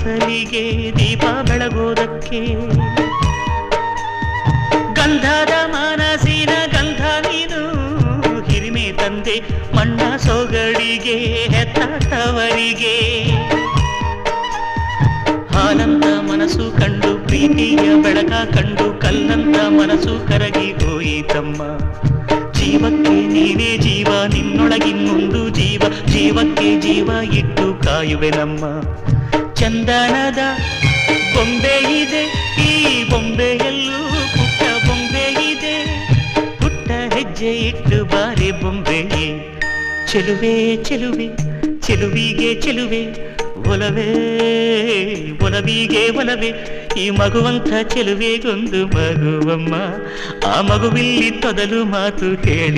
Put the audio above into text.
ಮನಸಲಿಗೆ ದೀಪ ಬೆಳಗೋದಕ್ಕೆ ಗಂಧದ ಮನಸ್ಸಿನ ಗಂಧ ನೀನು ಹಿರಿಮೆ ತಂದೆ ಮಣ್ಣ ಸೊಗಡಿಗೆ ಹೆತ್ತವರಿಗೆ ಹಾಲಂತ ಮನಸ್ಸು ಕಂಡು ಪ್ರೀತಿಯ ಬೆಳಕ ಕಂಡು ಕಲ್ಲಂತ ಮನಸ್ಸು ಕರಗಿ ಹೋಯಿತಮ್ಮ ಜೀವಕ್ಕೆ ನೀನೇ ಜೀವ ನಿನ್ನೊಳಗಿನ್ನೊಂದು ಜೀವ ಜೀವಕ್ಕೆ ಜೀವ ಇಟ್ಟು ಕಾಯುವೆ ನಮ್ಮ ಚಂದನದ ಬೊಂಬೆ ಇದೆ ಈ ಬೊಂಬೆಯಲ್ಲೂ ಪುಟ್ಟ ಬೊಂಬೆ ಇದೆ ಪುಟ್ಟ ಹೆಜ್ಜೆ ಇಟ್ಟು ಬಾರೆ ಬೊಂಬೆಯೇ ಚೆಲುವೆ ಚೆಲುವೆ ಚೆಲುವಿಗೆ ಚೆಲುವೆ ಒಲವೇ ಒಲವಿಗೆ ಒಲವೇ ಈ ಮಗುವಂಥ ಚೆಲುವೆಗೊಂದು ಮಗುವಮ್ಮ ಆ ಮಗುವಿಲ್ಲಿ ತೊದಲು ಮಾತು ಕೇಳಿ